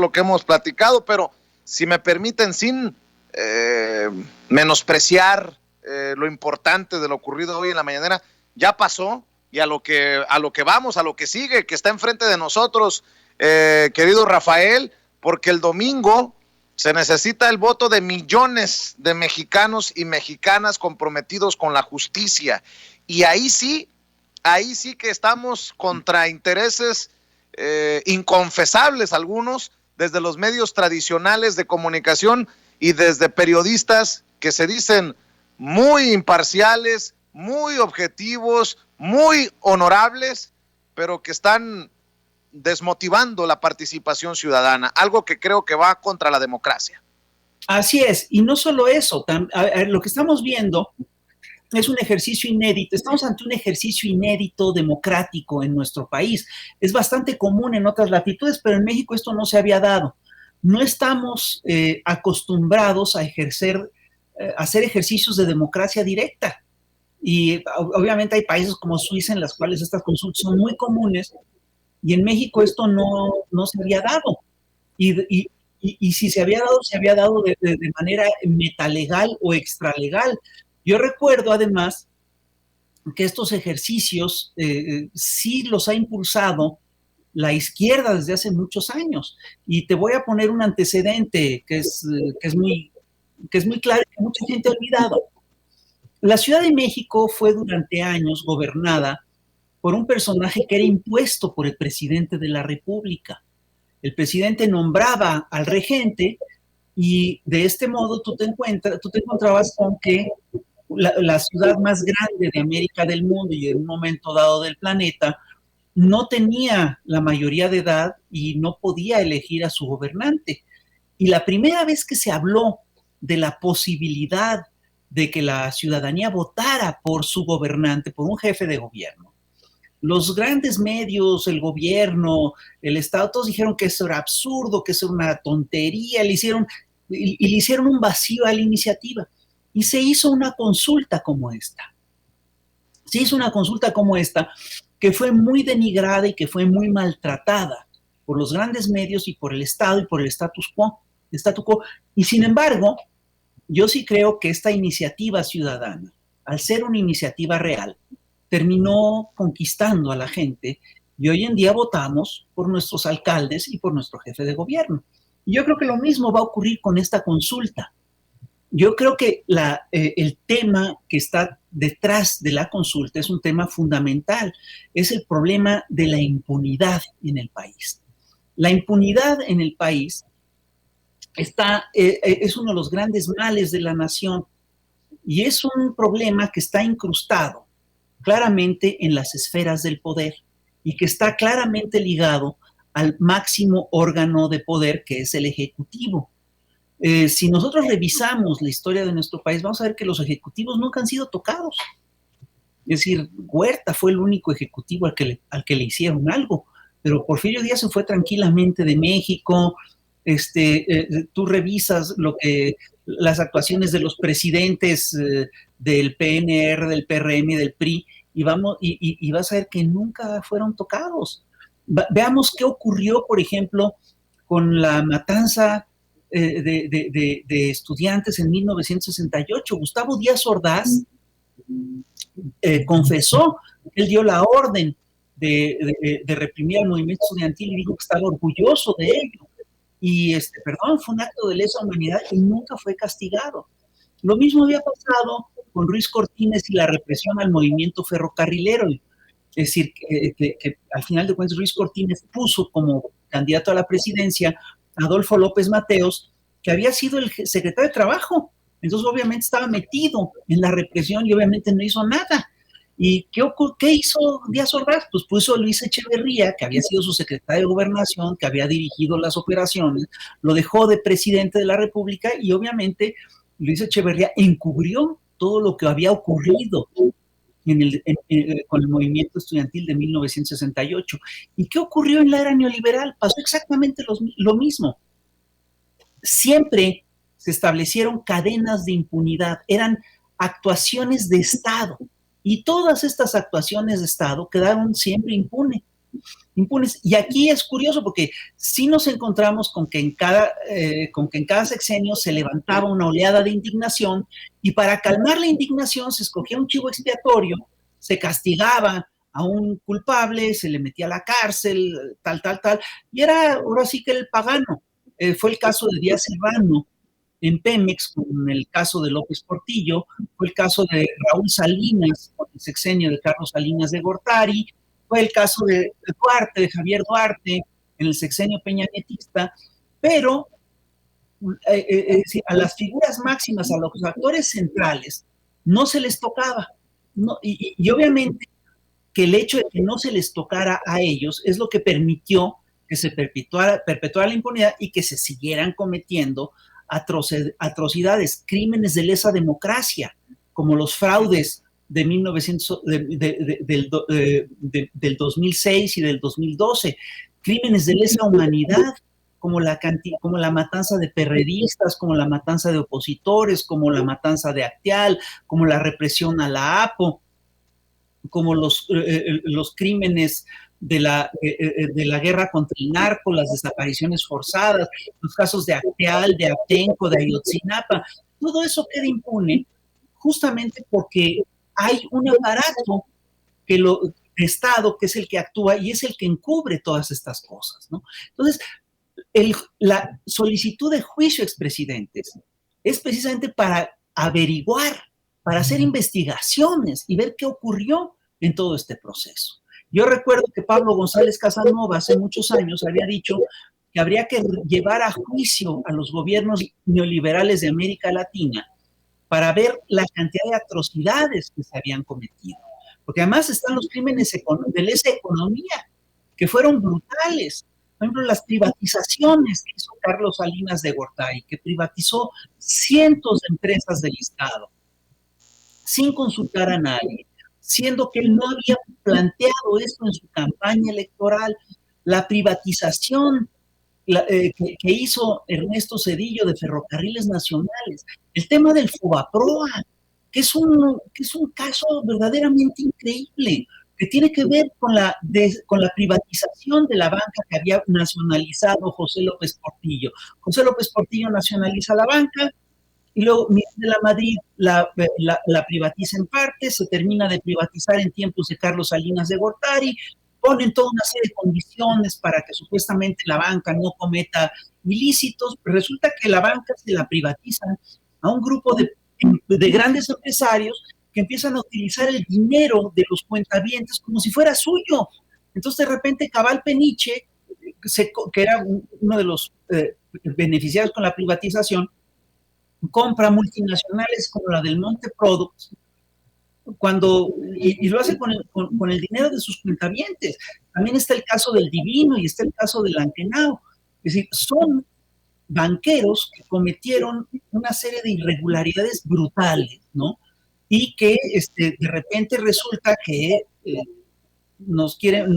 lo que hemos platicado, pero si me permiten, sin menospreciar lo importante de lo ocurrido hoy en la mañanera, ya pasó, y a lo que vamos, a lo que sigue, que está enfrente de nosotros, querido Rafael, porque el domingo se necesita el voto de millones de mexicanos y mexicanas comprometidos con la justicia, y ahí sí que estamos contra intereses inconfesables, algunos desde los medios tradicionales de comunicación y desde periodistas que se dicen muy imparciales, muy objetivos, muy honorables, pero que están desmotivando la participación ciudadana, algo que creo que va contra la democracia. Así es, y no solo eso, lo que estamos viendo es un ejercicio inédito, estamos ante un ejercicio inédito democrático en nuestro país. Es bastante común en otras latitudes, pero en México esto no se había dado. No estamos acostumbrados a hacer ejercicios de democracia directa. Y obviamente hay países como Suiza en las cuales estas consultas son muy comunes, y en México esto no se había dado. Y si se había dado de manera metalegal o extralegal. Yo recuerdo además que estos ejercicios sí los ha impulsado la izquierda desde hace muchos años. Y te voy a poner un antecedente que es muy claro y que mucha gente ha olvidado. La Ciudad de México fue durante años gobernada por un personaje que era impuesto por el presidente de la República. El presidente nombraba al regente y de este modo tú te encontrabas con que la ciudad más grande de América del mundo y en un momento dado del planeta no tenía la mayoría de edad y no podía elegir a su gobernante. Y la primera vez que se habló de la posibilidad de que la ciudadanía votara por su gobernante, por un jefe de gobierno, los grandes medios, el gobierno, el Estado, todos dijeron que eso era absurdo, que eso era una tontería, le hicieron un vacío a la iniciativa. Y se hizo una consulta como esta. Que fue muy denigrada y que fue muy maltratada por los grandes medios y por el Estado y por el statu quo. Y sin embargo, yo sí creo que esta iniciativa ciudadana, al ser una iniciativa real, terminó conquistando a la gente y hoy en día votamos por nuestros alcaldes y por nuestro jefe de gobierno. Y yo creo que lo mismo va a ocurrir con esta consulta. Yo creo que el tema que está detrás de la consulta es un tema fundamental, es el problema de la impunidad en el país. La impunidad en el país es uno de los grandes males de la nación y es un problema que está incrustado claramente en las esferas del poder y que está claramente ligado al máximo órgano de poder que es el Ejecutivo. Si nosotros revisamos la historia de nuestro país, vamos a ver que los ejecutivos nunca han sido tocados. Es decir, Huerta fue el único ejecutivo al que le hicieron algo, pero Porfirio Díaz se fue tranquilamente de México. Tú revisas las actuaciones de los presidentes del PNR, del PRM y del PRI, y vas a ver que nunca fueron tocados. Veamos qué ocurrió, por ejemplo, con la matanza de estudiantes en 1968. Gustavo Díaz Ordaz confesó que él dio la orden de reprimir al movimiento estudiantil y dijo que estaba orgulloso de ello. Y fue un acto de lesa humanidad y nunca fue castigado. Lo mismo había pasado con Ruiz Cortines y la represión al movimiento ferrocarrilero. Es decir, que al final de cuentas Ruiz Cortines puso como candidato a la presidencia a Adolfo López Mateos, que había sido el secretario de Trabajo. Entonces, obviamente, estaba metido en la represión y obviamente no hizo nada. ¿Y qué hizo Díaz Ordaz? Pues puso a Luis Echeverría, que había sido su secretario de Gobernación, que había dirigido las operaciones, lo dejó de presidente de la República y obviamente Luis Echeverría encubrió todo lo que había ocurrido con el movimiento estudiantil de 1968. ¿Y qué ocurrió en la era neoliberal? Pasó exactamente lo mismo. Siempre se establecieron cadenas de impunidad, eran actuaciones de Estado, y todas estas actuaciones de Estado quedaron siempre impunes. impunes. Y aquí es curioso porque sí nos encontramos con que en cada sexenio se levantaba una oleada de indignación y para calmar la indignación se escogía un chivo expiatorio, se castigaba a un culpable, se le metía a la cárcel, tal, y era ahora sí que el pagano. Fue el caso de Díaz Serrano en Pemex, con el caso de López Portillo, fue el caso de Raúl Salinas, con el sexenio de Carlos Salinas de Gortari, fue el caso de Duarte, de Javier Duarte, en el sexenio peñanetista, pero a las figuras máximas, a los actores centrales, no se les tocaba. No, y obviamente que el hecho de que no se les tocara a ellos es lo que permitió que se perpetuara la impunidad y que se siguieran cometiendo atrocidades, crímenes de lesa democracia, como los fraudes de 1900, del 2006 y del 2012, crímenes de lesa humanidad, como la matanza de perredistas, como la matanza de opositores, como la matanza de Acteal, como la represión a la APO, como los crímenes de la guerra contra el narco, las desapariciones forzadas, los casos de Acteal, de Atenco, de Ayotzinapa, todo eso queda impune justamente porque hay un aparato de Estado que es el que actúa y es el que encubre todas estas cosas, ¿no? Entonces, la solicitud de juicio a expresidentes es precisamente para averiguar, para hacer investigaciones y ver qué ocurrió en todo este proceso. Yo recuerdo que Pablo González Casanova hace muchos años había dicho que habría que llevar a juicio a los gobiernos neoliberales de América Latina para ver la cantidad de atrocidades que se habían cometido. Porque además están los crímenes de lesa economía, que fueron brutales. Por ejemplo, las privatizaciones que hizo Carlos Salinas de Gortari, que privatizó cientos de empresas del Estado, sin consultar a nadie, siendo que él no había planteado esto en su campaña electoral. La privatización que hizo Ernesto Zedillo de Ferrocarriles Nacionales, el tema del Fobaproa, que es un caso verdaderamente increíble, que tiene que ver con la privatización de la banca que había nacionalizado José López Portillo. José López Portillo nacionaliza la banca, y luego Miguel de la Madrid la privatiza en parte, se termina de privatizar en tiempos de Carlos Salinas de Gortari, ponen toda una serie de condiciones para que supuestamente la banca no cometa ilícitos. Resulta que la banca se la privatizan a un grupo de grandes empresarios que empiezan a utilizar el dinero de los cuentavientes como si fuera suyo. Entonces, de repente, Cabal Peniche, que era uno de los beneficiados con la privatización, compra multinacionales como la del Monte Products, y lo hace con el dinero de sus cuentavientes. También está el caso del Divino y está el caso del Anquenao. Es decir, son banqueros que cometieron una serie de irregularidades brutales, ¿no? Y que de repente resulta que nos quieren,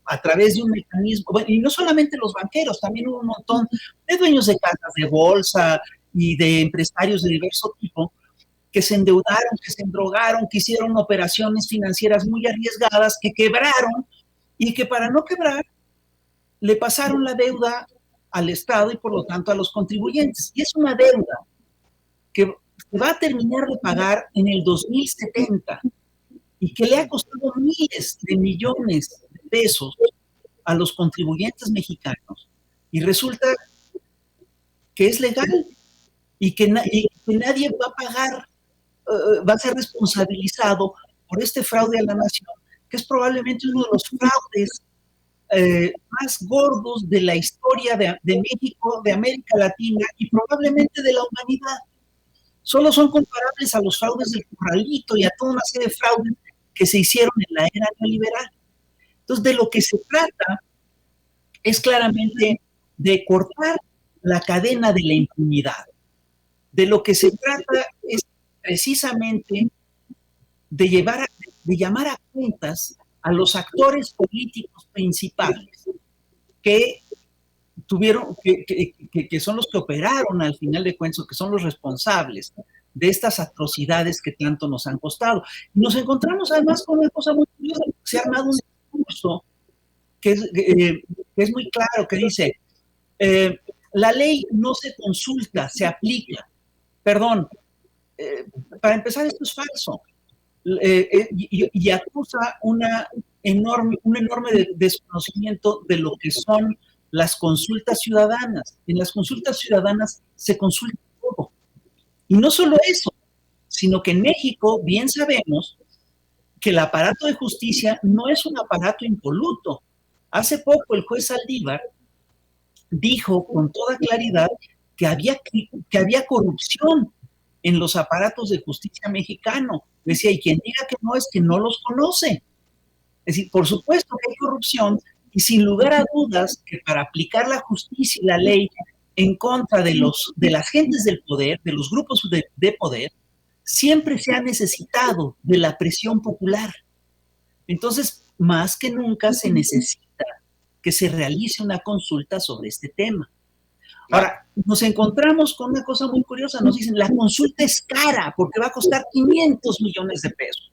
a través de un mecanismo, bueno, y no solamente los banqueros, también hubo un montón de dueños de casas de bolsa y de empresarios de diverso tipo, que se endeudaron, que se endrogaron, que hicieron operaciones financieras muy arriesgadas, que quebraron y que para no quebrar le pasaron la deuda al Estado y por lo tanto a los contribuyentes. Y es una deuda que se va a terminar de pagar en el 2070 y que le ha costado miles de millones de pesos a los contribuyentes mexicanos. Y resulta que es legal y que nadie va a pagar, va a ser responsabilizado por este fraude a la nación, que es probablemente uno de los fraudes más gordos de la historia de México, de América Latina y probablemente de la humanidad. Solo son comparables a los fraudes del Corralito y a toda una serie de fraudes que se hicieron en la era neoliberal. Entonces, de lo que se trata es claramente de cortar la cadena de la impunidad. De lo que se trata es precisamente de llamar a cuentas a los actores políticos principales que tuvieron, que son los que operaron al final de cuentas, que son los responsables de estas atrocidades que tanto nos han costado. Nos encontramos además con una cosa muy curiosa, se ha armado un discurso que es muy claro, que dice, la ley no se consulta, se aplica. Perdón, para empezar, esto es falso. Y acusa un enorme desconocimiento de lo que son las consultas ciudadanas. En las consultas ciudadanas se consulta todo. Y no solo eso, sino que en México bien sabemos que el aparato de justicia no es un aparato impoluto. Hace poco el juez Saldívar dijo con toda claridad que había corrupción en los aparatos de justicia mexicano. Decía, y quien diga que no es que no los conoce. Es decir, por supuesto que hay corrupción y sin lugar a dudas que para aplicar la justicia y la ley en contra de las gentes del poder, de los grupos de poder, siempre se ha necesitado de la presión popular. Entonces, más que nunca se necesita que se realice una consulta sobre este tema. Ahora, nos encontramos con una cosa muy curiosa, nos dicen, la consulta es cara porque va a costar 500 millones de pesos.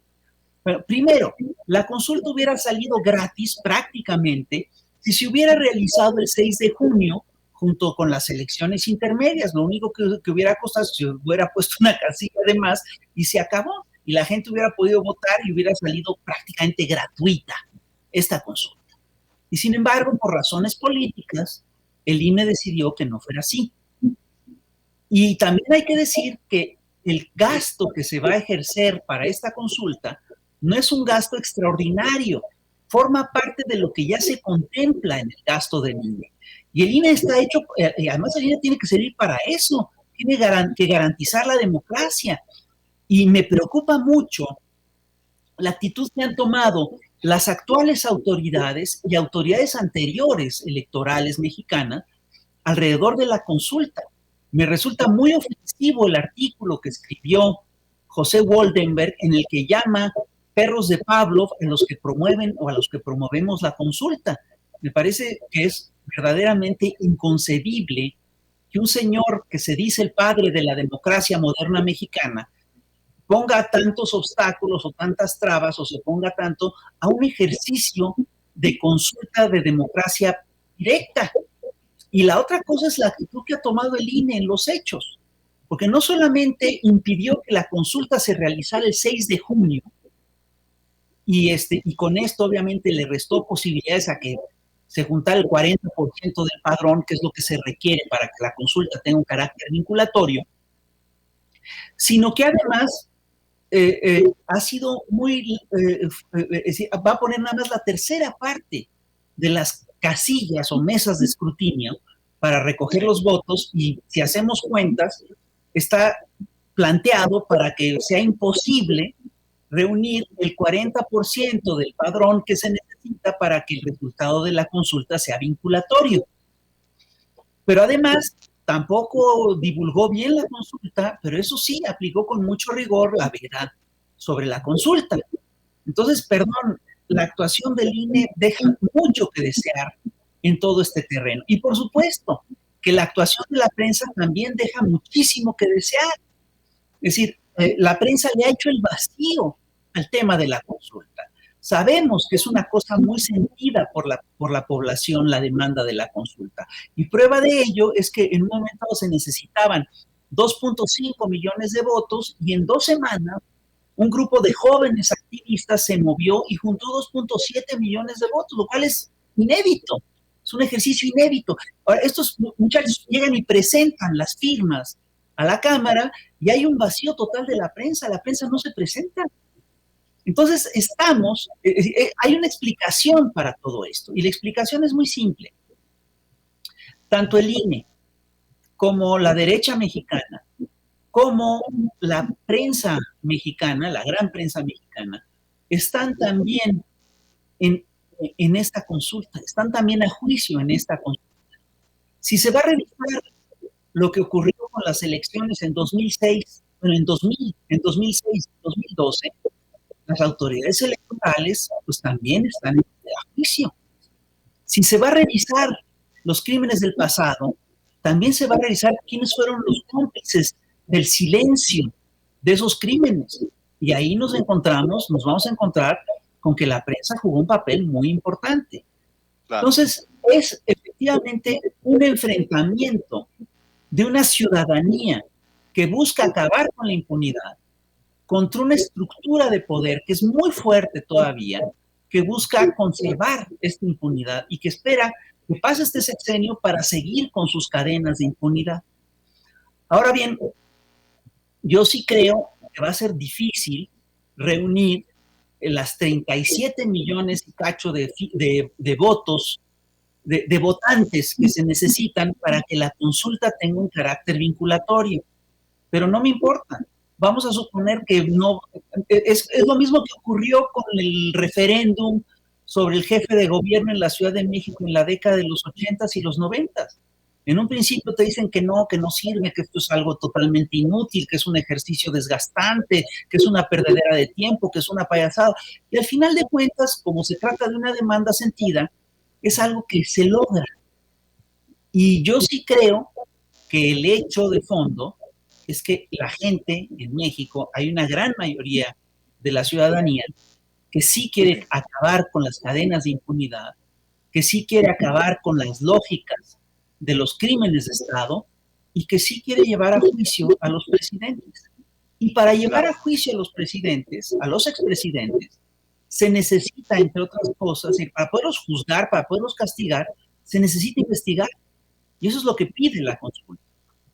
Bueno, primero, la consulta hubiera salido gratis prácticamente si se hubiera realizado el 6 de junio junto con las elecciones intermedias. Lo único que hubiera costado es que se hubiera puesto una casilla de más y se acabó. Y la gente hubiera podido votar y hubiera salido prácticamente gratuita esta consulta. Y sin embargo, por razones políticas, el INE decidió que no fuera así. Y también hay que decir que el gasto que se va a ejercer para esta consulta no es un gasto extraordinario, forma parte de lo que ya se contempla en el gasto del INE. Y el INE está hecho, además el INE tiene que servir para eso, tiene que garantizar la democracia. Y me preocupa mucho la actitud que han tomado las actuales autoridades y autoridades anteriores electorales mexicanas alrededor de la consulta. Me resulta muy ofensivo el artículo que escribió José Woldenberg en el que llama perros de Pavlov a los que promueven o a los que promovemos la consulta. Me parece que es verdaderamente inconcebible que un señor que se dice el padre de la democracia moderna mexicana ponga tantos obstáculos o tantas trabas o se ponga tanto a un ejercicio de consulta de democracia directa. Y la otra cosa es la actitud que ha tomado el INE en los hechos, porque no solamente impidió que la consulta se realizara el 6 de junio, y con esto obviamente le restó posibilidades a que se juntara el 40% del padrón, que es lo que se requiere para que la consulta tenga un carácter vinculatorio, sino que además ha sido va a poner nada más la tercera parte de las casillas o mesas de escrutinio para recoger los votos, y si hacemos cuentas, está planteado para que sea imposible reunir el 40% del padrón que se necesita para que el resultado de la consulta sea vinculatorio. Pero además, tampoco divulgó bien la consulta, pero eso sí, aplicó con mucho rigor la verdad sobre la consulta. Entonces, perdón, la actuación del INE deja mucho que desear en todo este terreno. Y por supuesto que la actuación de la prensa también deja muchísimo que desear. Es decir, la prensa le ha hecho el vacío al tema de la consulta. Sabemos que es una cosa muy sentida por la población la demanda de la consulta. Y prueba de ello es que en un momento se necesitaban 2.5 millones de votos y en 2 semanas un grupo de jóvenes activistas se movió y juntó 2.7 millones de votos, lo cual es inédito, es un ejercicio inédito. Ahora, estos muchachos llegan y presentan las firmas a la Cámara y hay un vacío total de la prensa no se presenta. Entonces hay una explicación para todo esto y la explicación es muy simple. Tanto el INE como la derecha mexicana, como la prensa mexicana, la gran prensa mexicana, están también en esta consulta, están también a juicio en esta consulta. Si se va a revisar lo que ocurrió con las elecciones en 2006, bueno, en 2006, 2012, las autoridades electorales pues también están a juicio. Si se va a revisar los crímenes del pasado, también se va a revisar quiénes fueron los cómplices del silencio de esos crímenes. Y ahí nos vamos a encontrar con que la prensa jugó un papel muy importante. Claro. Entonces, es efectivamente un enfrentamiento de una ciudadanía que busca acabar con la impunidad contra una estructura de poder que es muy fuerte todavía, que busca conservar esta impunidad y que espera que pase este sexenio para seguir con sus cadenas de impunidad. Ahora bien, yo sí creo que va a ser difícil reunir las 37 millones y cacho de votos, de votantes que se necesitan para que la consulta tenga un carácter vinculatorio. Pero no me importa. Vamos a suponer que no. Es lo mismo que ocurrió con el referéndum sobre el jefe de gobierno en la Ciudad de México en la década de los 80s y los 90s. En un principio te dicen que no sirve, que esto es algo totalmente inútil, que es un ejercicio desgastante, que es una perdedera de tiempo, que es una payasada. Y al final de cuentas, como se trata de una demanda sentida, es algo que se logra. Y yo sí creo que el hecho de fondo es que la gente en México, hay una gran mayoría de la ciudadanía que sí quiere acabar con las cadenas de impunidad, que sí quiere acabar con las lógicas de los crímenes de Estado y que sí quiere llevar a juicio a los presidentes. Y para llevar a juicio a los presidentes, a los expresidentes, se necesita, entre otras cosas, y para poderlos juzgar, para poderlos castigar, se necesita investigar. Y eso es lo que pide la consulta.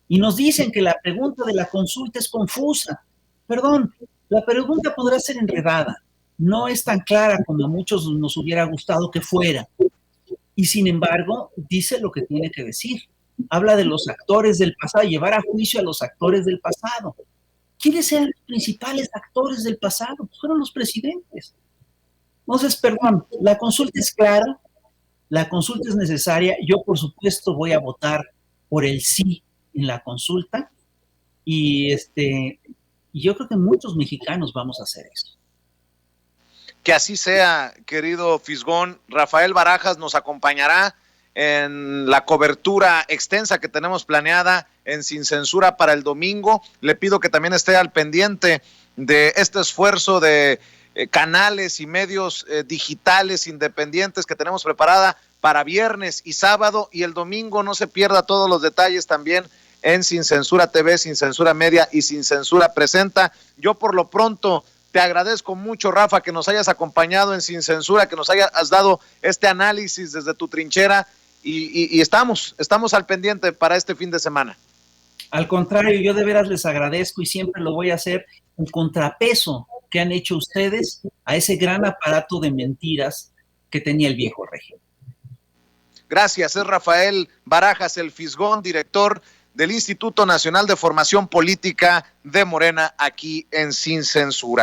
Y nos dicen que la pregunta de la consulta es confusa. Perdón, la pregunta podrá ser enredada, no es tan clara como a muchos nos hubiera gustado que fuera. Y sin embargo, dice lo que tiene que decir. Habla de los actores del pasado, llevar a juicio a los actores del pasado. ¿Quiénes eran los principales actores del pasado? Fueron los presidentes. Entonces, perdón, la consulta es clara, la consulta es necesaria. Yo, por supuesto, voy a votar por el sí en la consulta y yo creo que muchos mexicanos vamos a hacer eso. Que así sea, querido Fisgón. Rafael Barajas nos acompañará en la cobertura extensa que tenemos planeada en Sin Censura para el domingo. Le pido que también esté al pendiente de este esfuerzo de canales y medios digitales independientes que tenemos preparada para viernes y sábado, y el domingo no se pierda todos los detalles también en Sin Censura TV, Sin Censura Media y Sin Censura Presenta. Yo por lo pronto te agradezco mucho, Rafa, que nos hayas acompañado en Sin Censura, que nos hayas dado este análisis desde tu trinchera y estamos al pendiente para este fin de semana. Al contrario, yo de veras les agradezco y siempre lo voy a hacer en contrapeso que han hecho ustedes a ese gran aparato de mentiras que tenía el viejo régimen. Gracias, es Rafael Barajas, el Fisgón, director del Instituto Nacional de Formación Política de Morena, aquí en Sin Censura.